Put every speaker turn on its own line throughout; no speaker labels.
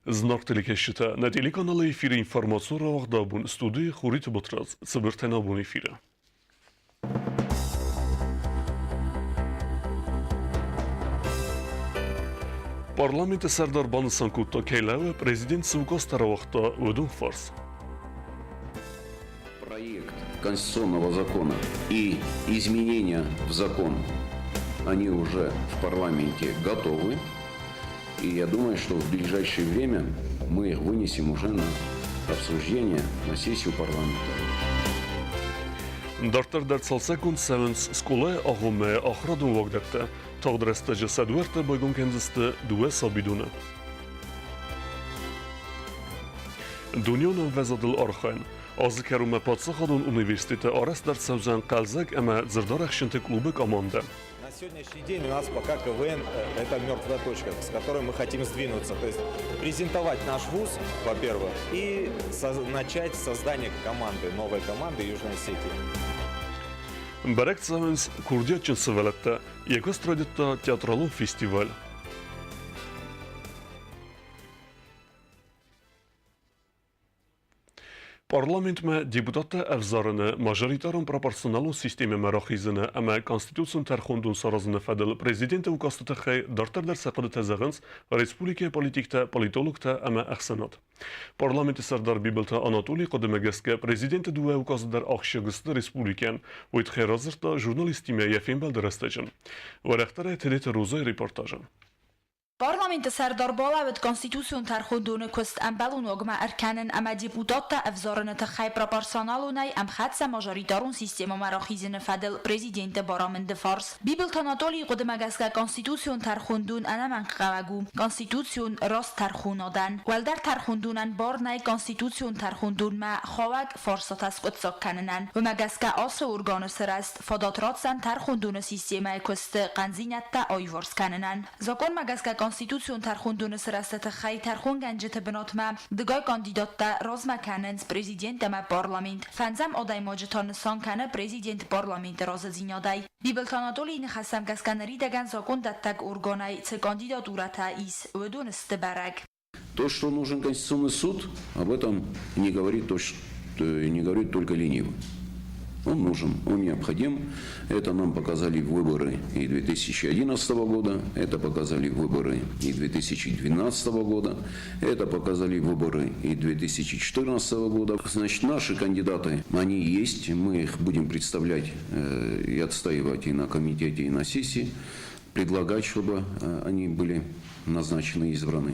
Знак телекешите на телеканалы эфире информацию равахдабун студии Хурит Ботраз цибертенабун эфире. Парламенте Сардар Баны Санкутта Кейлаве президент Сукостара вахта Удун Фарс.
Проект конституционного закона и изменения в закон, они уже в парламенте готовы. И я думаю, что в ближайшее время мы их вынесем уже на обсуждение на сессию парламента.
Дартер дерцалсекунд севенс скуле агуме ахрадун вагдетте тагдресте джеседверте байгун кендисте дуе сабидуне. Дуньонен везадыл архайн. Азыкеруме патсахадун университете арес дерцевзен калзек эме зердарахшинте клубы команде.
На сегодняшний день у нас пока КВН – это мертвая точка, с которой мы хотим сдвинуться. То есть презентовать наш вуз, во-первых, и начать создание команды, новой команды Южной Осетии.
Берек севенс курдиятчин севелетте екострадетта театралун фестиваль. Parlament me deputatı evzarını majoritarın proporsionalun sistemi merahizini ama konstitusyon terxondun sarazını fedel prezidenti ukastı xey dartar der saqadı tezağınız Respublika politikte politologta ama ahsanat. Parlamenti serdar bibilta Anatoli Qademegeske prezidenti duve ukastı der akşagıstı Respublikan ve itxey razırta jurnalistime yefin belderestecin. Ve rehtare tedete rozay reportajın.
Parlamenti Serdar Bolawet konstitusyon terxondunu kust am belunogma erkennen ama deputatta evzarını tıxay proporsionalunay am xatsa majoritarun sistema maraxizini fedel prezidenti baramende fars. Bibel Anatoli Qademegeske konstitusyon terxondun anaman qavagu. Konstitusyon rast terxonadan. Welder terxondunan barnay konstitusyon terxondun ma xawag farsat asqutsak kanınan. Ve megeske asa organı sırast fadatratsan terxondunu sistema kust qanzinetta ayvars kanınan. Zakon megeske konstitusyon terxondunu sırastet xay terxon gęcete binatma dgay kandidatta razma kanens prezident ma parlament. Fanzam aday majitan sankane prezident parlament razzinyaday. Bibel Anatoli nxasam gaskaneri degan zakon dattag organay ce kandidaturata is ödun istebarag.
То, что нужен Конституционный суд, об этом не говорит только ленивый. Он нужен, он необходим. Это нам показали выборы и 2011 года, это показали выборы и 2012 года, это показали выборы и 2014 года. Значит, наши кандидаты, они есть, мы их будем представлять и отстаивать и на комитете, и на сессии, предлагать, чтобы они были назначены и избраны.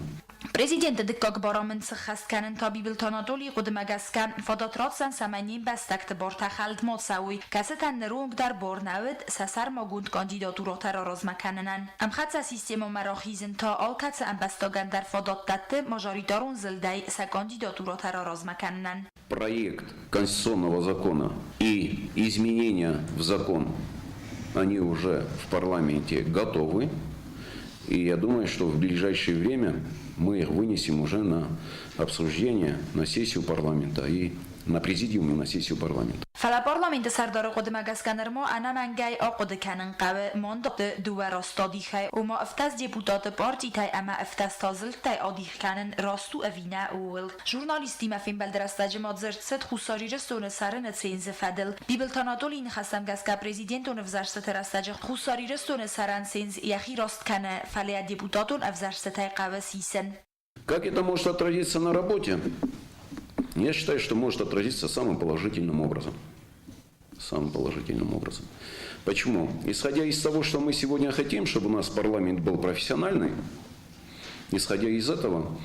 Prezident dikkak baramın sıxaskanin Bibel Anatoli Qademegeske fadatratsan samanin bestekte barta xald matsawi kaseten nerung dar barnavid sasar magund kandidaturata razmakanınan. Am xatsa sistema maraxizin ta alkatsa am bestagan dar fadatdatte majoritarun zilday sa kandidaturata razmakanınan.
Проект конституционного закона и изменения в закон, они уже в парламенте готовы. И я думаю, что в ближайшее время мы их вынесем уже на обсуждение на сессию парламента и на президиум и на сессию парламента.
Fala parlamenti Serdar Qademegeske nermo ana mangay aqd kanin qawe mandat duwa rastadikhay و ما افتاز deputat parti tay ama افتاز tazil tay adikh kanin rastu evina ول jurnalisti mafin belderastajim adzert set khusari restone sarin tsenze fadel Bibel Anatoli nxasam gaska prezident on vzarst terastaj khusari restone saran senz yaxi rast kana fala deputatun vzarst tay qawe sisen.
Как это может отразиться на работе? Я считаю, что может отразиться самым положительным образом. Самым положительным образом. Почему? Исходя из того, что мы сегодня хотим, чтобы у нас парламент был профессиональный, исходя из этого,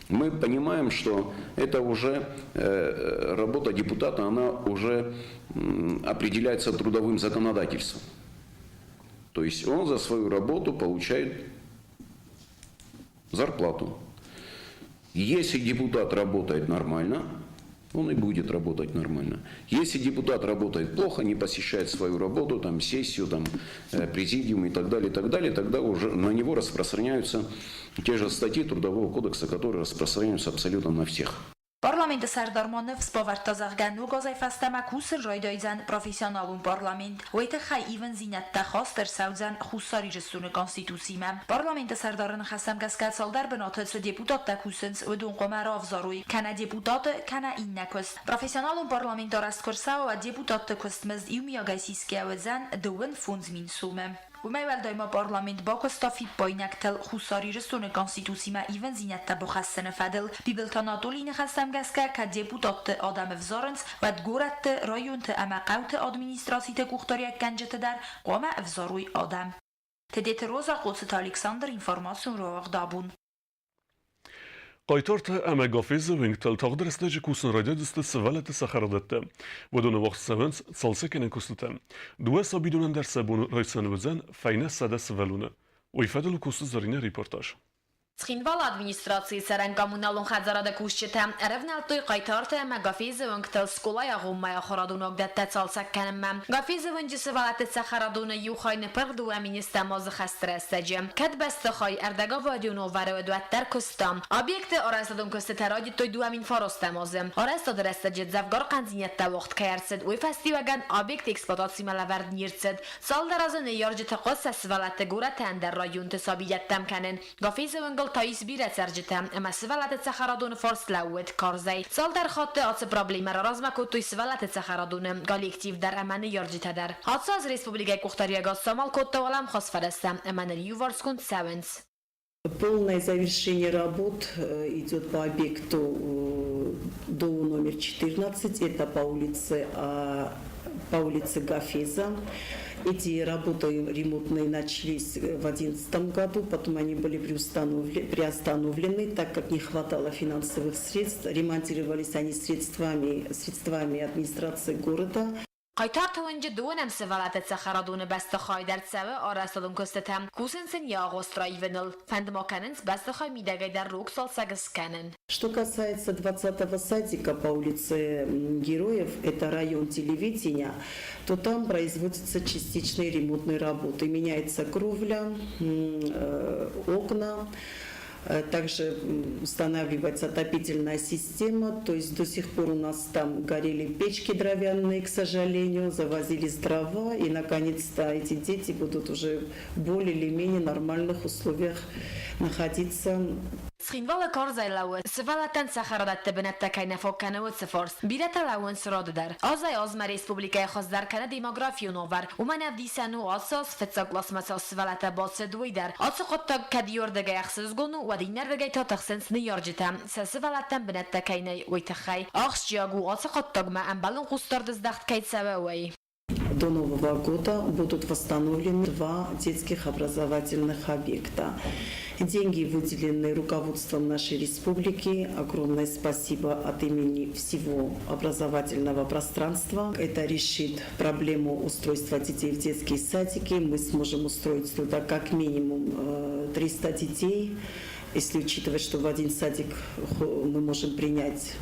мы понимаем, что это уже работа депутата, она уже определяется трудовым законодательством. То есть он за свою работу получает зарплату. Если депутат работает нормально, он и будет работать нормально. Если депутат работает плохо, не посещает свою работу, там, сессию, там, президиум и так далее, тогда уже на него распространяются те же статьи Трудового кодекса, которые распространяются абсолютно на всех.
Parlamenti Serdarmanı Spovartazaggan Nugozay Fastama Kusin Roydayzan Profesyonalun Parlament Weyte Xay Even Zinette Khoster Saudzan Khusari Jistun Konstitusima Parlamenti Serdarın Xasam Gaskat Saldar Benotelse Deputat da Kusins Udun Qomarav Zaruy Kana Deputat Kana Innakos Profesyonalun Parlamentar Askorsa ve Deputat Kostmez Iumiagaysiske Wezan Duen Funzmin Sume وما دايما برلمان باكستا في باينك تل خساري رسون كونستيتوسي ما ايفن زينتا بخصنا فدل بيبلتاناتولي نخستم گسكا كديبوتات آدم افزارنس و دگورت رايونت اما قوت ادمنستراسيت كوختاريا گنجت در قوما افزاروي آدم تديت روزا قدست الكساندر انفورماسيون رو دابون
قایتارت اما گافیز وینگتل تقدر استاج کوسن رادیو دست سوالت سخردته و دون وقت سوانس سالسه کنن کستم دو سابیدونن در سبون رایسان وزن فینه ساده سوالونه و ایفادل کوست زارینه ریپورتاج
Sxinval administratsiya Sarangamunalun Xazarada Kushchita Revnaltoy Qaytarta ma Gafizevunkel Skolaya Gummaya Khoradunok Datta Salsakkanma Gafizevunji Svalat Sakharaduna Yukhayne Perdu Minister Moz Khastrestajem Kadbasta Khay Erdaga Vadiuno Vareduattar Kustam Obyekty oraz Dunkostetaradi Toy Duamin Forostamozem oraz Odrestajet Zavgor Qanzinyatta Waqt Kayarsid u festivagan obyekt eksploatatsiya Malavard Nirtsid Saldarazın Yorjita Qossa Svalat Gurata Andar Rayun Tesabiyattam Kanen Gafizevunkel تایس بیره سرجتم اما سوالت سخرادون فرس لوت کارزای سال در خاطر آت پرابلم را راز مکوت توی سوالت سخرادون کالکتیو در امان یارجیت در حادثه از ریسپوبلیکای کوختاریاگا سامال کوت ولام خاص فرستم امان ریوارس کند سوانس
Полное завершение работ идет по объекту до номер 14, это по улице Гафеза. Эти работы ремонтные начались в 2011 году, потом они были приостановлены, так как не хватало финансовых средств. Ремонтировались они средствами администрации города.
Qaytart önce dönem sevalet sakharadun basta khaydar sava arastadun kostetam kusensen ya gostrayvenil fandmokanens basta khaymidagay dar ruksal sagaskanен.
Что касается 20-го садика по улице Героев, это район телевидения, то там производятся частичные ремонтные работы. Меняется кровля, окна. Также устанавливается отопительная система, то есть до сих пор у нас там горели печки дровяные, к сожалению, завозились дрова, и наконец-то эти дети будут уже в более или менее нормальных условиях находиться.
Sxinval karzay law svalatan sakharadat benetta kayna fokkana و سفارس بیرت لاون سراد در آزای آزما ریسپوبلیکای خاص در کنه دیموگرافیو نوور و من افدیسانو آساس فتساقلاس مساس سوالت باس دوی در آسا قطع کدیور دگه اخسز گونو و دینر دگه تا تخسنس نیارجتم سوالتن benetta kayna ویتخای آخش جاگو آسا قطع ما انبالون قستار دزدخت کید سوایی
До Нового года будут восстановлены 2 детских образовательных объекта. Деньги выделены руководством нашей республики. Огромное спасибо от имени всего образовательного пространства. Это решит проблему устройства детей в детские садики. Мы сможем устроить туда как минимум 300 детей. Если учитывать, что в один садик мы можем принять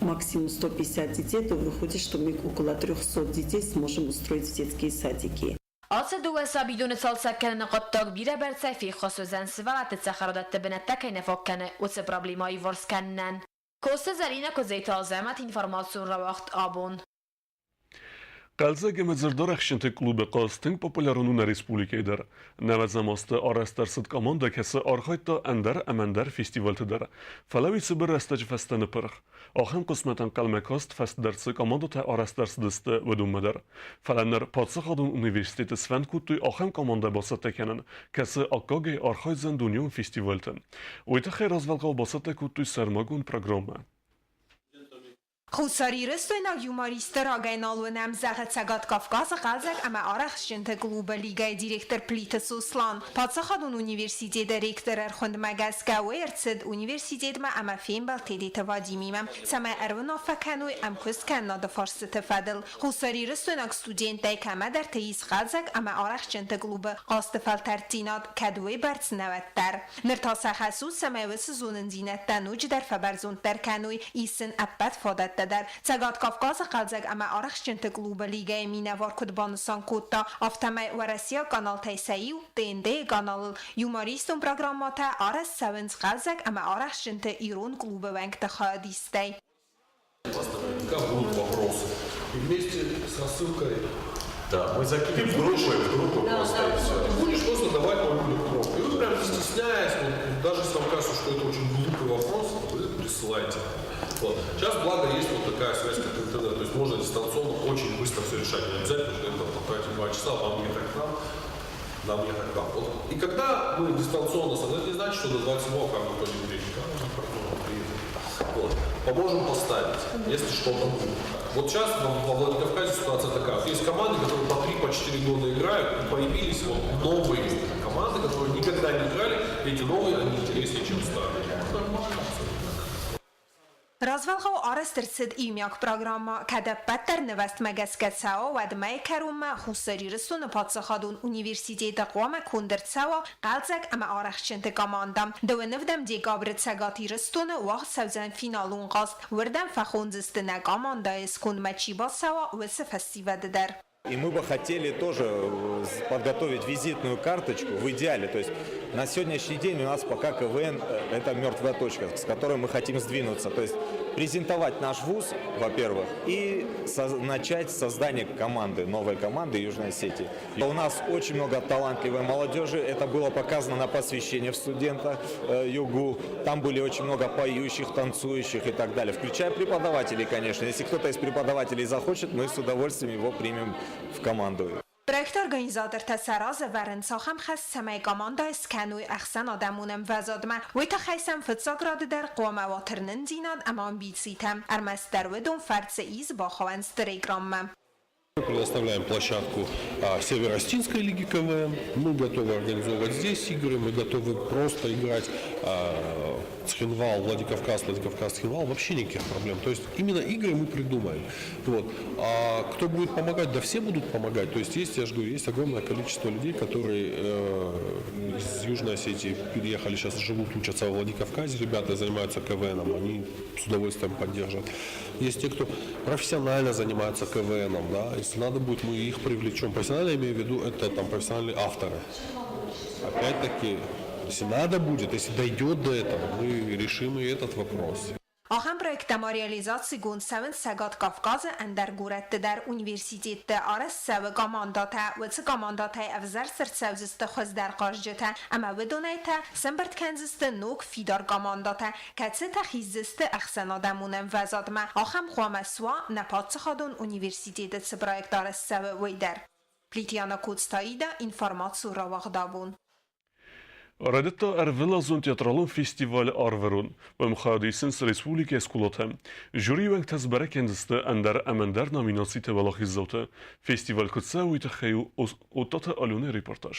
максимум 150 детей, то выходит, что мы около 300 детей сможем устроить в детские садики.
آسا دو سابیدون سال سکنن قطع بیره برسه فی خصوصا سوالت سخردات benetta kayna fokkana و سه پرابلیمای ورس کنن کوست زرینه که زیت آزمت اینفورماسیون را وقت آبون
قلزه گمزردار اخشنت کلوب قاستنگ پاپولارونون ریسپولیکی در نوزماست آرستر صد کامانده کسی آرخایت تا اندر امندر فستیوال تدر فلاوی سبر رستج فستن پرخ آخم قسمتن قلمکاست فست درس کامانده تا آرستر صدست و دوم در فلانر پادسخ آدون اونیورسیتیت سفند کود توی آخم کامانده باسط تکنن کسی آکاگی آرخایت زن دنیون فستیوال تن ویت خیر از ولقا باسط کود توی سرماگون پروگرامه
Խուսարի ռեստորանակ յումորիստը ռագայնալունեմ զաղեցագատ Կավկազը qalzak ama araxşinte kluba ligay direktor Plita Suslan. Պատսախադուն ունիվերսիտետը ռեկտոր Արխոնդ Մագասկա Ուերցդ ունիվերսիտետը ama ֆիմբալ տեդիտը Վադիմիմը. Սամա Արվնով ֆականուй ամքուստ կաննադը ֆարսը տվադել. Խուսարի ռեստորանակ ստուդենտայ կամադար թեիս qalzak ama araxşinte kluba qastıfal tərtinat kədvəy bərtsnəvətlər. Nırtasa xəsus səməvə sezonun zinətdən uc dərfə bərzund dərkənuy isin əbbət fadat der Zagat Kafkas qalzaq ama araxçıntı klubu ligaya minavar kutbanısan kutta aftamay Warasiya kanal Taysayu TND kanal Yumaristum programmata aras savins qalzaq ama araxçıntı İran klubu vankta xadistay.
Как будут вопросы. И вместе с рассылкой
Да, мы закинем в группу просто и все.
будешь просто давать по электронку. И вы прям не стесняясь, вот, даже если вам кажется, что это очень глупый вопрос, вы присылайте. Вот. Сейчас, благо, есть вот такая связь, как интернет. То есть можно дистанционно очень быстро все решать. Не обязательно, что это потратить 2 часа, вам ехать к нам, нам ехать к вам. Вот. И когда мы дистанционно, это не значит, что до 27-го к вам никто не приедет. Вот. Поможем поставить, если что-то будет. Вот сейчас во Владикавказе ситуация такая. Есть команды, которые по 3-4 года играют, и появились вот новые команды, которые никогда не играли. Эти новые, они интереснее, чем старые.
Razvalxo araştırıcı imyak programı kada patlar nivast magaskatsawa ve dmaykaruma xusaririston patsaxadun üniversitede qoma kundırtsawa qalzak ama araxçıntı komandam dönevdem degabret sagatiriston vaxt savzan finalun qast verdan faxonzistine komanda eskun machibasawa ve festivalder.
И мы бы хотели тоже подготовить визитную карточку в идеале. То есть на сегодняшний день у нас пока КВН – это мертвая точка, с которой мы хотим сдвинуться. То есть презентовать наш вуз, во-первых, и начать создание команды, новой команды Южной Осетии. У нас очень много талантливой молодежи. Это было показано на посвящении в студента ЮГУ. Там были очень много поющих, танцующих и так далее. Включая преподавателей, конечно. Если кто-то из преподавателей захочет, мы с удовольствием его примем в команду.
Проект организатор تسراز ورنساخم خست سمای کاماندا اسکنوی احسن آدمونم وزادم و تا خیسم فتساگراد در قوام واترنن زیناد امان بیتسیتم ارمستر و دون فرد ایز با خوان ستریگرام.
Мы предоставляем площадку Северо-Остинской лиги КВН. Мы готовы организовывать здесь игры, мы готовы просто играть Цхинвал, Владикавказ, Цхинвал, вообще никаких проблем. То есть именно игры мы придумаем. Вот. А кто будет помогать? Да все будут помогать. То есть есть, я же говорю, есть огромное количество людей, которые из Южной Осетии переехали, сейчас живут, учатся в Владикавказе, ребята занимаются КВНом, они с удовольствием поддержат. Есть те, кто профессионально занимается КВНом, да, если надо будет, мы их привлечем. Профессионально, я имею в виду, это там профессиональные авторы. Опять-таки, если надо будет, если дойдет до этого, мы решим и этот вопрос.
آخر پروژه ریالیزاسی گون سوند سگات کافکاز اندر گورت در انیورسیتیت آرس سو کاماندات و چه کاماندات افزار سرسوزست خود در قاجت اما و دونایت سمبرت کنزست نوک فیدار کاماندات کتس تخیزست احسن آدمونم وزاد ما آخر خوامسوا نپات خودون انیورسیتیت سپرایک دارس سو ویدر پلیتیانا کودستاییدا اینفورماتسو را وقدابون.
Radetta Ervilazun teatralun festivali arverun ve muhadisins Respublika Eskulatı. Jüri ve tezbere kendisi ender emender nominasite ve lahizzote. Festival kutsa ve teheyu otata alune reportaj.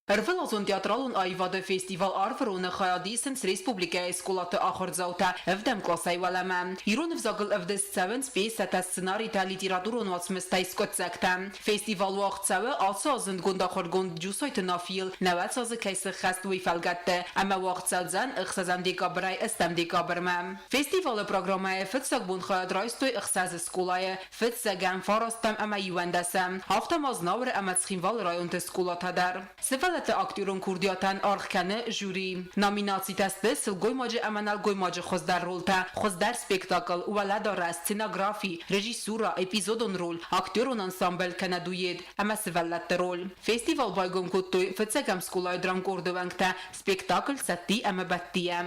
Ervilazun teatralun ayvada festival arverun xayadisins Respublika Eskulatı axırzavta evdem klasay veleme. İron vzagıl evdes seven spesata scenarita literaturun vatsmestay skotsakta. Festival vaqtsawe alsazın gunda xorgund jusayt nafil nevat sazı kaysı xast ve felgatte ama vaqtsazan ixsazan dekabray estem dekabrme. Festival programaya fitsak bun xayadraystoy ixsaz skolaya fitsagan farastam ama yuvandasam. Hafta maznavr ama Tsxinval rayon teskolata dar. Sevalete aktörün kurdiyatan arxkanı jüri. Nominaci teste silgoymacı amanal goymacı xozdar rolta. Xozdar spektakl uvaladara scenografi, rejissura, epizodon rol, aktörün ansambl kanaduyed ama sevalete rol. Festival baygom kuttoy fitsagam skolay dram korduvangta spektakl satti ama battiyam.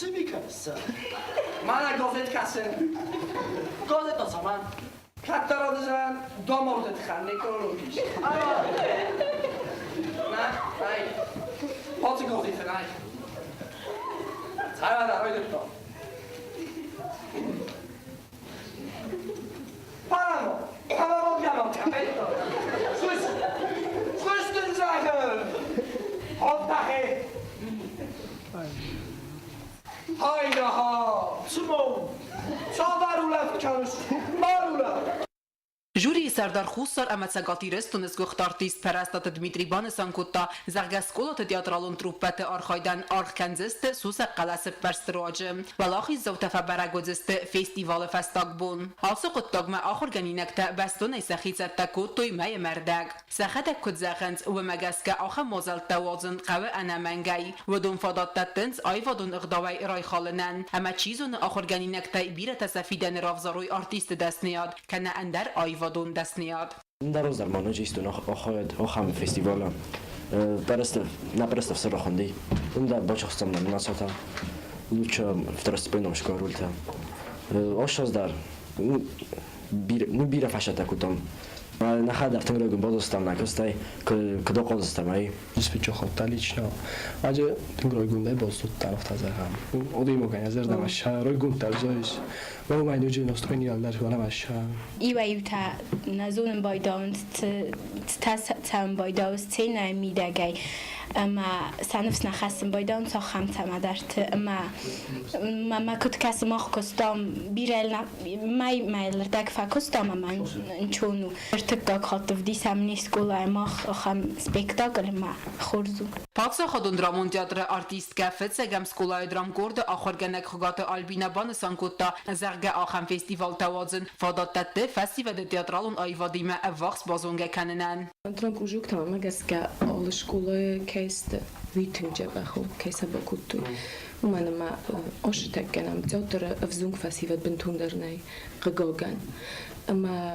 چی میکنه من گفت کسی گفت تا من کت را دزن دامادت خنده کرونیش نه نه پاتی گفتی نه سایه در های دکتا پرمو پرمو گمام کمه سویس سویس دنزاگل حال تخی Hayda ha! Simon! Çağlar ulat karış! Marul!
Ժուրի Սարդար Խուսար ամացագատիրստունս գողտարտիստ պերաստատը Դմիտրի Բանեսան կուտա զաղգասկոլոտը տիատրալուն տրուպպետը արխայդան արխքանձստը սուսը կալասը պերստրոջը վալախի զովտաֆա բարագոձստը ֆեստիվալը ֆաստակբուն also կուտտոգմը ախորգանինակտը բաստոն է սախից ատտակուտույ մայը մերդակ սախատակ կուտզախանց ու մագասկա ախա մոզալտա ոզն қավы անամանգայ վդուն ֆադատտատնց այվադուն ըղդավայ ռայխալնան ամա չիզուն ախորգանինակտը բիրատա սաֆիդան ռավզարույ արտիստը դասնիاد կնա անդար այվադուն դասնիاد
Дароз дар мануҷ истун охояд охам фестивала перестав на перестав сарахонди унда бачохстам на насата луча второстепенном школулта ошоз дар бира фашата кутам на хадав тнгрогун бозостам на костай кдо қозостам ай спичохота лично аже тнгрогун дай бозут тараф тазагам одимо канязер дамаша рогун тазоис و ما اینو جنوس تو نیال در کنم اشیا.
ایوایی تا نزون بایداون تام بایداوس تین میدگی اما سنفس نخستم بایداون تا خم تام درت ما کت کس ما خستم بیرل مایل دک فکستم من چونو ارتقا خاطر دیسم نیست کلا ما خم سپیکتاکل ما خورزو.
پاکسا خودون درامون تئاتر آرتیست کافت سگم سکولای درام کرد آخرگنک خگات آلبینا بانسان کتا زرگ آخم فستیوال توازن فادات فستیوال تئاترالون آیوادیمه وقت بازونگه کننن.
درام کوچک تمام مگسکه آل شکول کیست ویتنجه بخو کیسه با کتوی. ومن ما آشتک کنم تئاتر افزونگ فستیوال بنتوندرنای قگاگن. اما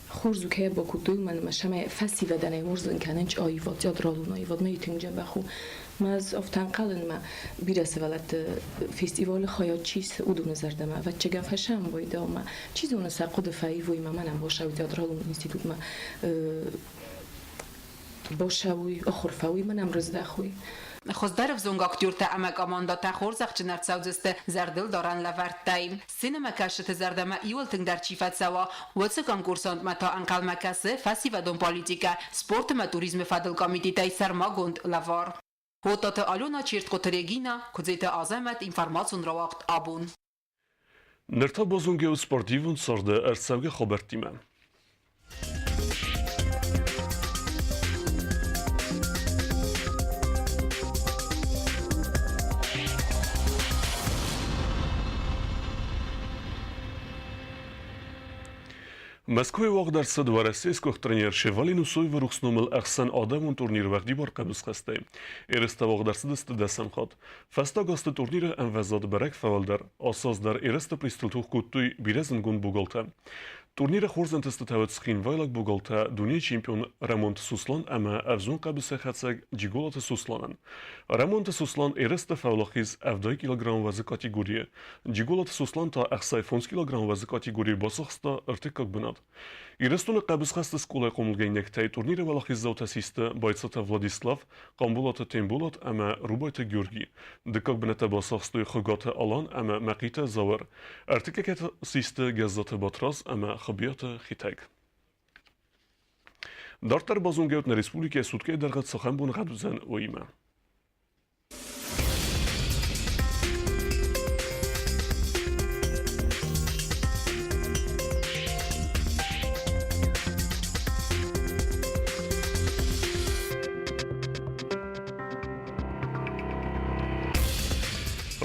خورزو که با کتوی من شما فستیوال دنای مرزن کننج آیواد تئاترالون آیواد میتینجه بخو. ما از افتان قلن ما بیرسه ولات فستیوال خیاط چیز اودون زرده ما و چه گفشم باید ما چیز اون سر قد فایی وی ما منم باشه و تئاترالون اینستیتوت ما باشه وی آخر فایی منم رزده خوی
خزدار فزونگ اکتور تا امک آماندا تا خورزخ چنرت سوزست زردل دارن لورد تایم سینما کشت زرده ما ایول تنگ در چیفت سوا وڅ کنکورسانت ما تا انقل مکسه فسی و دون پالیتیکا سپورت ما توریسم فدل کمیتی تای سرماگوند لوار Հոտատը ալյոնա չիրտ կոտրեգինա, կոձեյտը ազայմատ ինվարմացուն ռավաղտ աբուն։
Նրթա բոզունգե ու սպորտիվուն սորդը ըրցավգե խոբերտիմը։ Москве вогдар садва российских тренер Шевалин Усоева рухснумыл Ахсан Адамун турнир вагди бар кабус хастай. Эреста вогдар садысты дасам хат. Фаста гасты турнира энвазад барак фавалдар. Асаздар эреста присталтух куттуй бирезен гун бугалта. Турнира хурзан тестатават схин вайлак бугалта дуния чемпион Рамонт Суслан ама авзун кабуса хатсаг джиголата Сусланан. Рамонт Суслан эреста фавлахиз авдай килограмм вазы категория. Джиголата Суслан та ахсай фонс килограмм вазы категория басахста артекак бинад. Ирестуна кабус хаста скулай комулгайнектай турнира валахиз заутасиста бойцата Владислав, камбулата Тембулат ама рубайта Георгий. Декак бината басахстой хагата Алан ама макита Завар. Артекаката систа газата Батраз ама خبيات خيتاج دارتر بازونگیت نه ریسپولیک سودکی درگت سخن بون غدوزن ویما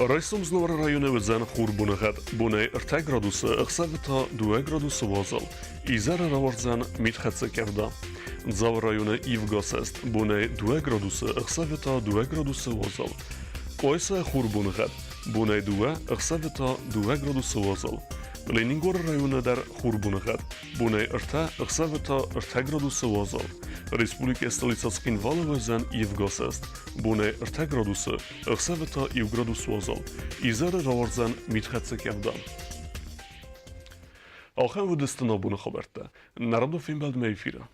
رئیسم زنوار رایون وزن خور بونهد بونه ارتای گرادوس اخسابتا 2 گرادوس وازل ایزار راورزن میتخدس کرده زاور رایون ایوگاس است بونه 2 گرادوس اخسابتا 2 گرادوس وازل کویسا خور بونهد بونه 2 اخسابتا 2 گرادوس وازل لینینگور رایون در خور بونهد بونه ارتا اخسابتا 2 گرادوس وازل Республика столица Скинвала везен Евгос est. Буне 2 градуса, ахсавета ив градус вазал. Изара раварзан митхатса керда. Ахен вудестана буна хабарта. Народов фин бад мейфира.